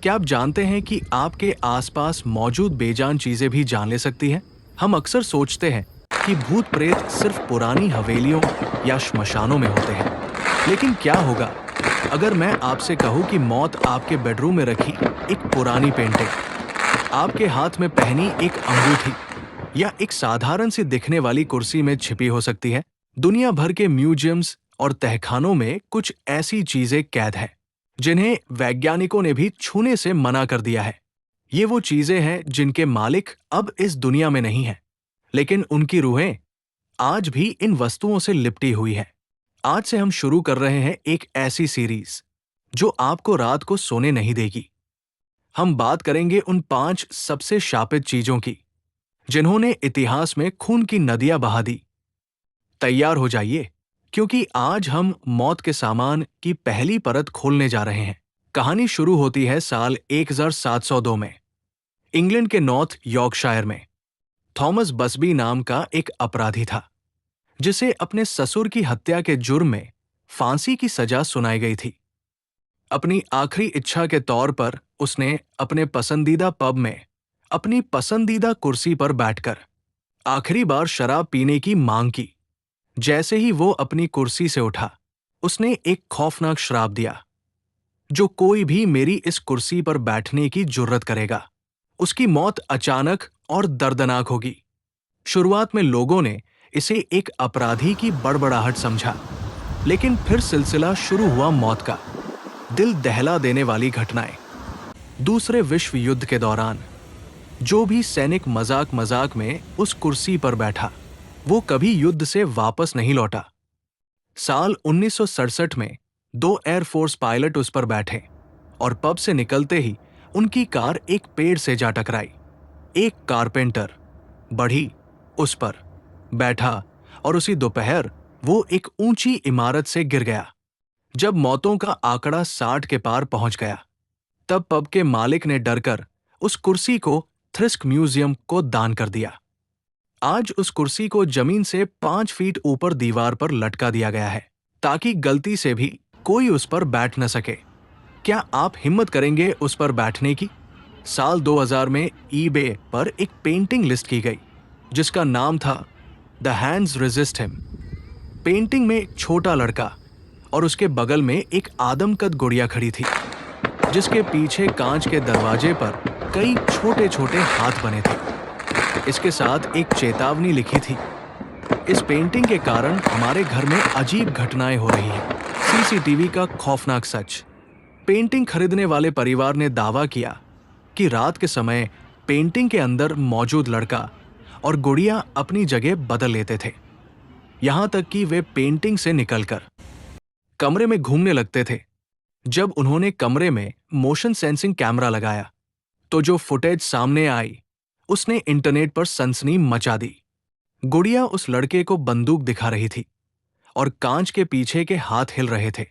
क्या आप जानते हैं कि आपके आसपास मौजूद बेजान चीजें भी जान ले सकती हैं? हम अक्सर सोचते हैं कि भूत प्रेत सिर्फ पुरानी हवेलियों या श्मशानों में होते हैं। लेकिन क्या होगा अगर मैं आपसे कहूं कि मौत आपके बेडरूम में रखी एक पुरानी पेंटिंग, आपके हाथ में पहनी एक अंगूठी या एक साधारण सी दिखने वाली कुर्सी में छिपी हो सकती है? दुनिया भर के म्यूजियम्स और तहखानों में कुछ ऐसी चीजें कैद हैं जिन्हें वैज्ञानिकों ने भी छूने से मना कर दिया है। ये वो चीजें हैं जिनके मालिक अब इस दुनिया में नहीं हैं, लेकिन उनकी रूहें आज भी इन वस्तुओं से लिपटी हुई हैं। आज से हम शुरू कर रहे हैं एक ऐसी सीरीज जो आपको रात को सोने नहीं देगी। हम बात करेंगे उन 5 सबसे शापित चीजों की जिन्होंने इतिहास में खून की नदियां बहा दी। तैयार हो जाइए, क्योंकि आज हम मौत के सामान की पहली परत खोलने जा रहे हैं। कहानी शुरू होती है साल 1702 में, इंग्लैंड के नॉर्थ यॉर्कशायर में। थॉमस बसबी नाम का एक अपराधी था जिसे अपने ससुर की हत्या के जुर्म में फांसी की सजा सुनाई गई थी। अपनी आखिरी इच्छा के तौर पर उसने अपने पसंदीदा पब में अपनी पसंदीदा कुर्सी पर बैठकर आखिरी बार शराब पीने की मांग की। जैसे ही वो अपनी कुर्सी से उठा, उसने एक खौफनाक श्राप दिया, जो कोई भी मेरी इस कुर्सी पर बैठने की जुर्रत करेगा, उसकी मौत अचानक और दर्दनाक होगी। शुरुआत में लोगों ने इसे एक अपराधी की बड़बड़ाहट समझा, लेकिन फिर सिलसिला शुरू हुआ मौत का। दिल दहला देने वाली घटनाएं। दूसरे विश्व युद्ध के दौरान जो भी सैनिक मजाक मजाक में उस कुर्सी पर बैठा, वो कभी युद्ध से वापस नहीं लौटा। साल 1967 में 2 एयरफोर्स पायलट उस पर बैठे और पब से निकलते ही उनकी कार एक पेड़ से जा टकराई। एक कारपेंटर बढ़ी उस पर बैठा और उसी दोपहर वो एक ऊंची इमारत से गिर गया। जब मौतों का आंकड़ा 60 के पार पहुंच गया, तब पब के मालिक ने डरकर उस कुर्सी को थ्रिस्क म्यूजियम को दान कर दिया। आज उस कुर्सी को जमीन से 5 फीट ऊपर दीवार पर लटका दिया गया है, ताकि गलती से भी कोई उस पर बैठ न सके। क्या आप हिम्मत करेंगे उस पर बैठने की? साल 2000 में ईबे पर एक पेंटिंग लिस्ट की गई जिसका नाम था the hands resist him. Painting में एक छोटा लड़का और उसके बगल में एक आदमकद गुड़िया खड़ी थी, जिसके पीछे कांच के दरवाजे पर कई छोटे छोटे हाथ बने थे। इसके साथ एक चेतावनी लिखी थी, इस पेंटिंग के कारण हमारे घर में अजीब घटनाएं हो रही हैं। सीसीटीवी का खौफनाक सच। पेंटिंग खरीदने वाले परिवार ने दावा किया कि रात के समय पेंटिंग के अंदर मौजूद लड़का और गुड़िया अपनी जगह बदल लेते थे, यहां तक कि वे पेंटिंग से निकलकर कमरे में घूमने लगते थे। जब उन्होंने कमरे में मोशन सेंसिंग कैमरा लगाया, तो जो फुटेज सामने आई उसने इंटरनेट पर सनसनी मचा दी। गुड़िया उस लड़के को बंदूक दिखा रही थी और कांच के पीछे के हाथ हिल रहे थे।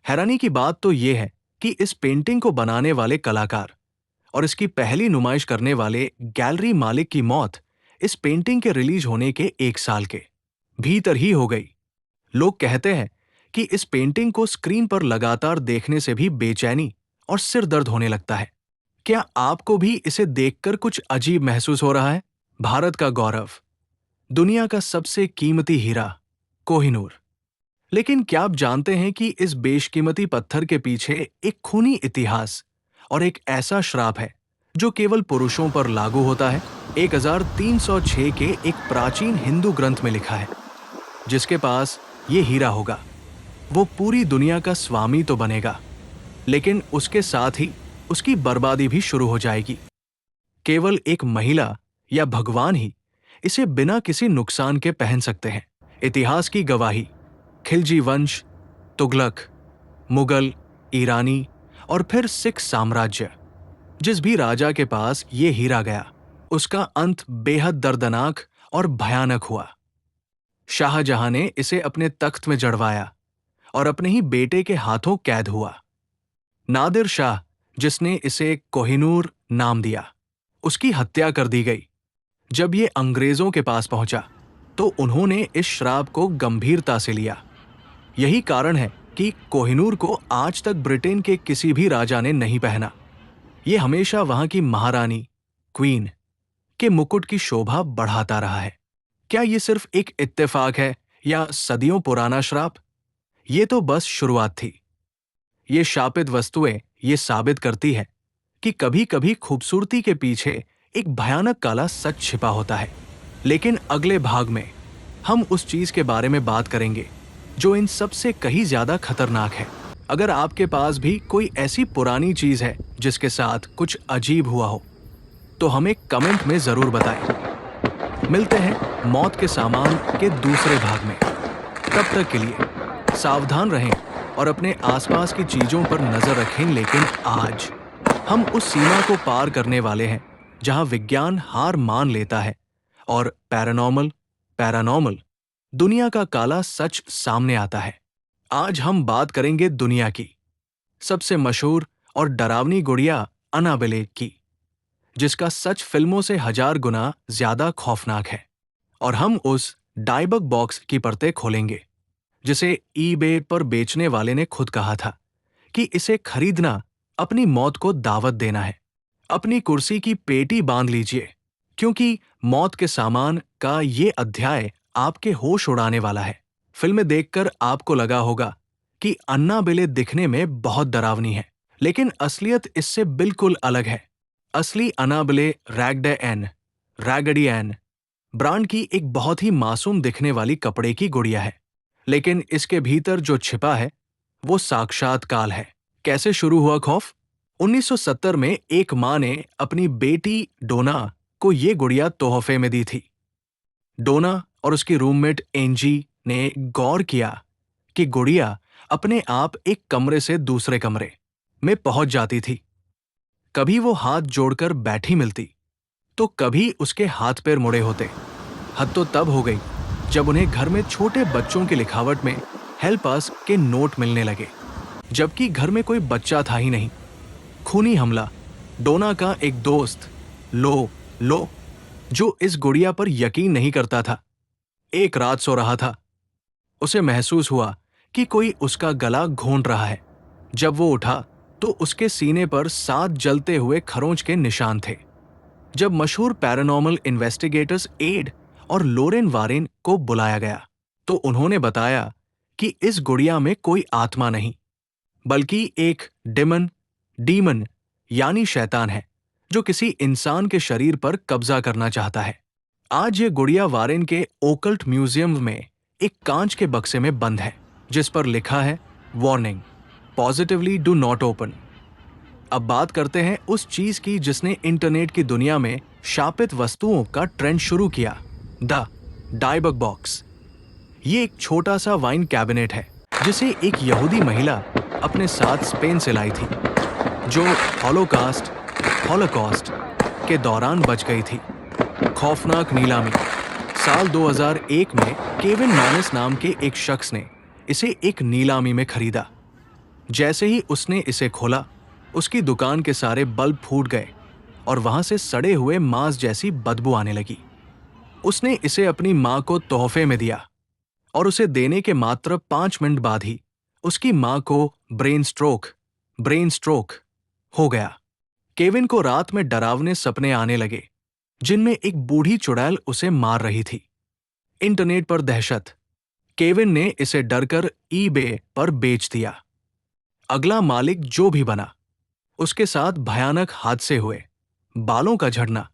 हैरानी की बात तो यह है कि इस पेंटिंग को बनाने वाले कलाकार और इसकी पहली नुमाइश करने वाले गैलरी मालिक की मौत इस पेंटिंग के रिलीज होने के 1 साल के भीतर ही हो गई। लोग कहते हैं कि इस पेंटिंग को स्क्रीन पर लगातार देखने से भी बेचैनी और सिर दर्द होने लगता है। क्या आपको भी इसे देखकर कुछ अजीब महसूस हो रहा है? भारत का गौरव, दुनिया का सबसे कीमती हीरा कोहिनूर। लेकिन क्या आप जानते हैं कि इस बेशकीमती पत्थर के पीछे एक खूनी इतिहास और एक ऐसा श्राप है जो केवल पुरुषों पर लागू होता है? 1306 के एक प्राचीन हिंदू ग्रंथ में लिखा है, जिसके पास ये हीरा होगा वो पूरी दुनिया का स्वामी तो बनेगा, लेकिन उसके साथ ही उसकी बर्बादी भी शुरू हो जाएगी। केवल एक महिला या भगवान ही इसे बिना किसी नुकसान के पहन सकते हैं। इतिहास की गवाही, खिलजी वंश, तुगलक, मुगल, ईरानी और फिर सिख साम्राज्य। जिस भी राजा के पास ये हीरा गया, उसका अंत बेहद दर्दनाक और भयानक हुआ। शाहजहां ने इसे अपने तख्त में जड़वाया और अपने ही बेटे के हाथों कैद हुआ। नादिर शाह, जिसने इसे कोहिनूर नाम दिया, उसकी हत्या कर दी गई। जब ये अंग्रेजों के पास पहुंचा तो उन्होंने इस श्राप को गंभीरता से लिया। यही कारण है कि कोहिनूर को आज तक ब्रिटेन के किसी भी राजा ने नहीं पहना। ये हमेशा वहां की महारानी, क्वीन के मुकुट की शोभा बढ़ाता रहा है। क्या ये सिर्फ एक इत्तेफाक है या सदियों पुराना श्राप? ये तो बस शुरुआत थी। ये शापित वस्तुएं ये साबित करती है कि कभी-कभी खूबसूरती के पीछे एक भयानक काला सच छिपा होता है। लेकिन अगले भाग में हम उस चीज के बारे में बात करेंगे जो इन सब से कहीं ज्यादा खतरनाक है। अगर आपके पास भी कोई ऐसी पुरानी चीज है जिसके साथ कुछ अजीब हुआ हो, तो हमें कमेंट में जरूर बताएं। मिलते हैं मौत के सामान के दूसरे भाग में। तब तक के लिए सावधान रहें और अपने आसपास की चीजों पर नजर रखें। लेकिन आज हम उस सीमा को पार करने वाले हैं जहां विज्ञान हार मान लेता है और पैरानॉर्मल दुनिया का काला सच सामने आता है। आज हम बात करेंगे दुनिया की सबसे मशहूर और डरावनी गुड़िया अनाबेले की, जिसका सच फिल्मों से 1000 गुना ज्यादा खौफनाक है। और हम उस डायबग बॉक्स की परतें खोलेंगे जिसे ईबे पर बेचने वाले ने खुद कहा था कि इसे खरीदना अपनी मौत को दावत देना है। अपनी कुर्सी की पेटी बांध लीजिए, क्योंकि मौत के सामान का ये अध्याय आपके होश उड़ाने वाला है। फिल्में देखकर आपको लगा होगा कि अन्नाबेले दिखने में बहुत डरावनी है, लेकिन असलियत इससे बिल्कुल अलग है। असली अनाबेले रैगडी एन ब्रांड की एक बहुत ही मासूम दिखने वाली कपड़े की गुड़िया है, लेकिन इसके भीतर जो छिपा है वो साक्षात काल है। कैसे शुरू हुआ खौफ? 1970 में एक मां ने अपनी बेटी डोना को ये गुड़िया तोहफे में दी थी। डोना और उसकी रूममेट एंजी ने गौर किया कि गुड़िया अपने आप एक कमरे से दूसरे कमरे में पहुंच जाती थी। कभी वो हाथ जोड़कर बैठी मिलती, तो कभी उसके हाथ पैर मुड़े होते। हद तो तब हो गई जब उन्हें घर में छोटे बच्चों की लिखावट में हेल्प अस के नोट मिलने लगे, जबकि घर में कोई बच्चा था ही नहीं। खूनी हमला। डोना का एक दोस्त लो जो इस गुड़िया पर यकीन नहीं करता था, एक रात सो रहा था। उसे महसूस हुआ कि कोई उसका गला घोंट रहा है। जब वो उठा तो उसके सीने पर 7 जलते हुए खरोंच के निशान थे। जब मशहूर पैरानॉर्मल इन्वेस्टिगेटर्स एड और लोरेन वारेन को बुलाया गया, तो उन्होंने बताया कि इस गुड़िया में कोई आत्मा नहीं, बल्कि एक डीमन यानी शैतान है जो किसी इंसान के शरीर पर कब्जा करना चाहता है। आज ये गुड़िया वारेन के ओकल्ट म्यूजियम में एक कांच के बक्से में बंद है, जिस पर लिखा है warning, positively do not open. अब बात करते हैं उस चीज की जिसने इंटरनेट की दुनिया में शापित वस्तुओं का ट्रेंड शुरू किया, द डायबग बॉक्स। ये एक छोटा सा वाइन कैबिनेट है जिसे एक यहूदी महिला अपने साथ स्पेन से लाई थी, जो हॉलोकॉस्ट के दौरान बच गई थी। खौफनाक नीलामी। साल 2001 में केविन मैनिस नाम के एक शख्स ने इसे एक नीलामी में खरीदा। जैसे ही उसने इसे खोला, उसकी दुकान के सारे बल्ब फूट गए और वहां से सड़े हुए मांस जैसी बदबू आने लगी। उसने इसे अपनी मां को तोहफे में दिया और उसे देने के मात्र 5 मिनट बाद ही उसकी मां को ब्रेन स्ट्रोक हो गया। केविन को रात में डरावने सपने आने लगे जिनमें एक बूढ़ी चुड़ैल उसे मार रही थी। इंटरनेट पर दहशत। केविन ने इसे डरकर ईबे पर बेच दिया। अगला मालिक जो भी बना, उसके साथ भयानक हादसे हुए। बालों का झड़ना,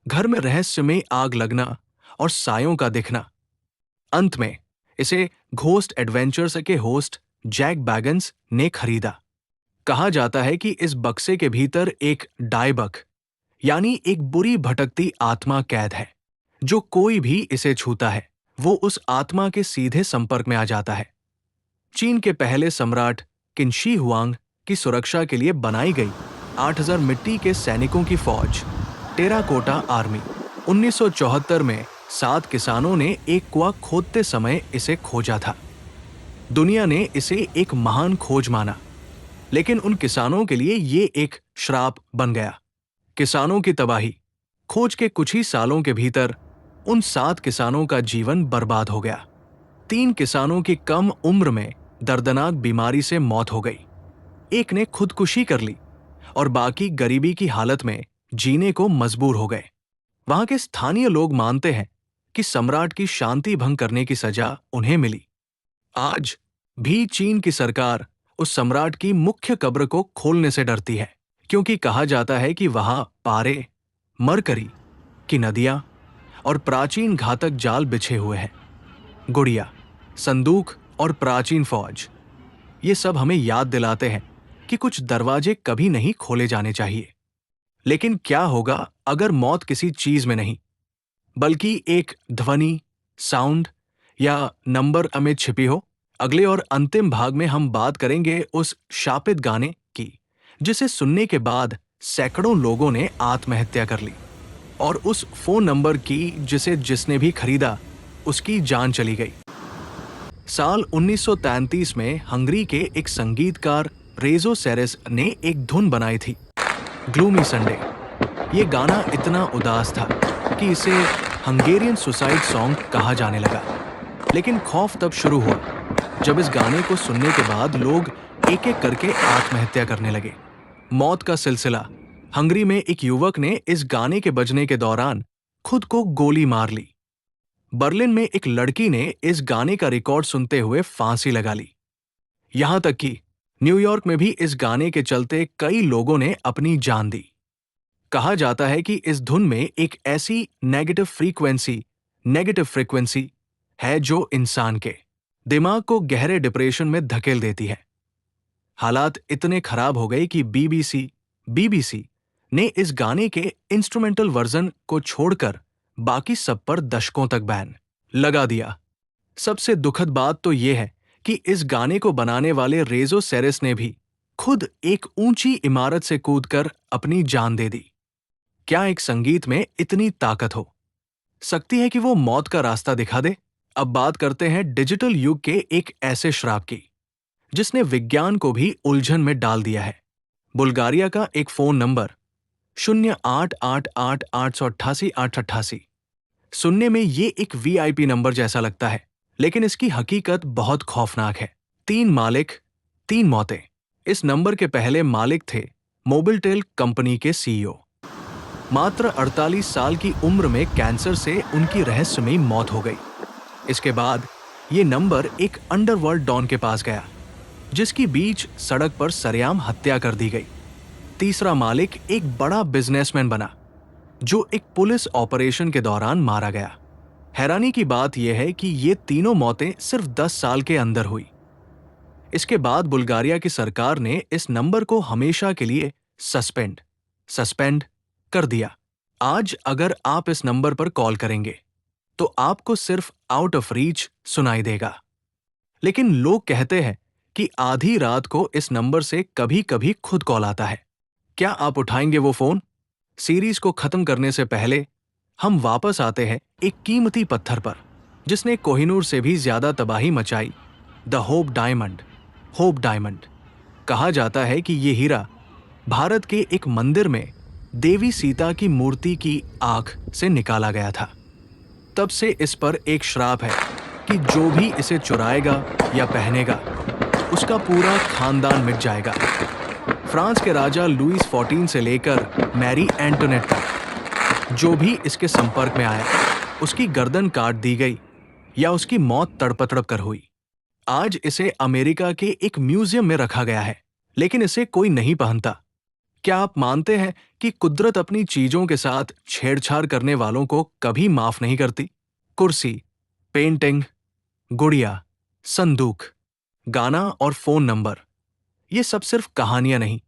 घर में रहस्यमय आग लगना और सायों का दिखना। अंत में इसे घोस्ट एडवेंचर्स के होस्ट जैक बैगन्स ने खरीदा। कहा जाता है कि इस बक्से के भीतर एक डायबग यानी एक बुरी भटकती आत्मा कैद है। जो कोई भी इसे छूता है वो उस आत्मा के सीधे संपर्क में आ जाता है। चीन के पहले सम्राट किनशी हुआंग की सुरक्षा के लिए बनाई गई 8000 मिट्टी के सैनिकों की फौज, टेराकोटा आर्मी। 1974 में 7 किसानों ने एक कुआं खोदते समय इसे खोजा था। दुनिया ने इसे एक महान खोज माना, लेकिन उन किसानों के लिए ये एक श्राप बन गया। किसानों की तबाही। खोज के कुछ ही सालों के भीतर उन 7 किसानों का जीवन बर्बाद हो गया। 3 किसानों की कम उम्र में दर्दनाक बीमारी से मौत हो गई। एक ने खुदकुशी कर ली और बाकी गरीबी की हालत में जीने को मजबूर हो गए। वहां के स्थानीय लोग मानते हैं कि सम्राट की शांति भंग करने की सजा उन्हें मिली। आज भी चीन की सरकार उस सम्राट की मुख्य कब्र को खोलने से डरती है, क्योंकि कहा जाता है कि वहां पारे, मरकरी की नदियां और प्राचीन घातक जाल बिछे हुए हैं। गुड़िया, संदूक और प्राचीन फौज, ये सब हमें याद दिलाते हैं कि कुछ दरवाजे कभी नहीं खोले जाने चाहिए। लेकिन क्या होगा अगर मौत किसी चीज में नहीं, बल्कि एक ध्वनि, साउंड या नंबर में छिपी हो? अगले और अंतिम भाग में हम बात करेंगे उस शापित गाने की जिसे सुनने के बाद सैकड़ों लोगों ने आत्महत्या कर ली, और उस फोन नंबर की जिसे जिसने भी खरीदा उसकी जान चली गई। साल 1933 में हंगरी के एक संगीतकार रेजो सेरेस ने एक धुन बनाई थी, ग्लूमी संडे। ये गाना इतना उदास था कि इसे हंगेरियन सुसाइड सॉन्ग कहा जाने लगा। लेकिन खौफ तब शुरू हुआ जब इस गाने को सुनने के बाद लोग एक एक करके आत्महत्या करने लगे। मौत का सिलसिला। हंगरी में एक युवक ने इस गाने के बजने के दौरान खुद को गोली मार ली। बर्लिन में एक लड़की ने इस गाने का रिकॉर्ड सुनते हुए फांसी लगा ली। यहां तक कि न्यूयॉर्क में भी इस गाने के चलते कई लोगों ने अपनी जान दी। कहा जाता है कि इस धुन में एक ऐसी नेगेटिव फ्रीक्वेंसी है जो इंसान के दिमाग को गहरे डिप्रेशन में धकेल देती है। हालात इतने खराब हो गए कि बीबीसी ने इस गाने के इंस्ट्रूमेंटल वर्जन को छोड़कर बाकी सब पर दशकों तक बैन लगा दिया। सबसे दुखद बात तो यह है कि इस गाने को बनाने वाले रेजो सेरेस ने भी खुद एक ऊंची इमारत से कूदकर अपनी जान दे दी। क्या एक संगीत में इतनी ताकत हो सकती है कि वो मौत का रास्ता दिखा दे? अब बात करते हैं डिजिटल युग के एक ऐसे श्राप की जिसने विज्ञान को भी उलझन में डाल दिया है। बुल्गारिया का एक फोन नंबर 0888888888। सुनने में ये एक वीआईपी नंबर जैसा लगता है, लेकिन इसकी हकीकत बहुत खौफनाक है। 3 मालिक, 3 मौतें। इस नंबर के पहले मालिक थे मोबिलटेल कंपनी के सीईओ। मात्र 48 साल की उम्र में कैंसर से उनकी रहस्यमयी मौत हो गई। इसके बाद ये नंबर एक अंडरवर्ल्ड डॉन के पास गया, जिसकी बीच सड़क पर सरेआम हत्या कर दी गई। तीसरा मालिक एक बड़ा बिजनेसमैन बना, जो एक पुलिस ऑपरेशन के दौरान मारा गया। हैरानी की बात यह है कि ये तीनों मौतें सिर्फ 10 साल के अंदर हुई। इसके बाद बुल्गारिया की सरकार ने इस नंबर को हमेशा के लिए सस्पेंड कर दिया। आज अगर आप इस नंबर पर कॉल करेंगे तो आपको सिर्फ आउट ऑफ रीच सुनाई देगा। लेकिन लोग कहते हैं कि आधी रात को इस नंबर से कभी कभी खुद कॉल आता है। क्या आप उठाएंगे वो फोन? सीरीज को खत्म करने से पहले हम वापस आते हैं एक कीमती पत्थर पर जिसने कोहिनूर से भी ज्यादा तबाही मचाई, द होप डायमंड। कहा जाता है कि ये हीरा भारत के एक मंदिर में देवी सीता की मूर्ति की आंख से निकाला गया था। तब से इस पर एक श्राप है कि जो भी इसे चुराएगा या पहनेगा उसका पूरा खानदान मिट जाएगा। फ्रांस के राजा लुईस 14 से लेकर मैरी एंटोनेट तक जो भी इसके संपर्क में आया उसकी गर्दन काट दी गई या उसकी मौत तड़प कर हुई। आज इसे अमेरिका के एक म्यूजियम में रखा गया है, लेकिन इसे कोई नहीं पहनता। क्या आप मानते हैं कि कुदरत अपनी चीजों के साथ छेड़छाड़ करने वालों को कभी माफ नहीं करती? कुर्सी, पेंटिंग, गुड़िया, संदूक, गाना और फोन नंबर, ये सब सिर्फ कहानियां नहीं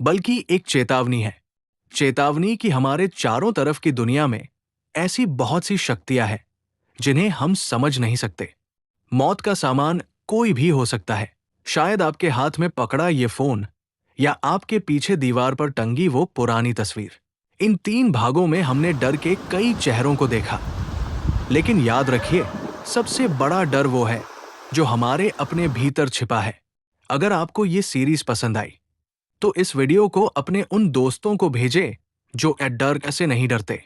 बल्कि एक चेतावनी है। चेतावनी कि हमारे चारों तरफ की दुनिया में ऐसी बहुत सी शक्तियां हैं जिन्हें हम समझ नहीं सकते। मौत का सामान कोई भी हो सकता है। शायद आपके हाथ में पकड़ा ये फोन या आपके पीछे दीवार पर टंगी वो पुरानी तस्वीर। इन 3 भागों में हमने डर के कई चेहरों को देखा, लेकिन याद रखिए, सबसे बड़ा डर वो है जो हमारे अपने भीतर छिपा है। अगर आपको ये सीरीज पसंद आई तो इस वीडियो को अपने उन दोस्तों को भेजें जो डर से नहीं डरते,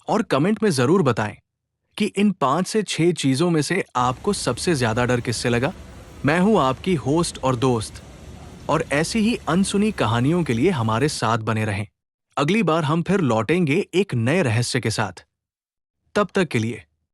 और कमेंट में जरूर बताएं कि इन 5 से 6 चीजों में से आपको सबसे ज्यादा डर किससे लगा। मैं हूं आपकी होस्ट और दोस्त और ऐसी ही अनसुनी कहानियों के लिए हमारे साथ बने रहें। अगली बार हम फिर लौटेंगे एक नए रहस्य के साथ। तब तक के लिए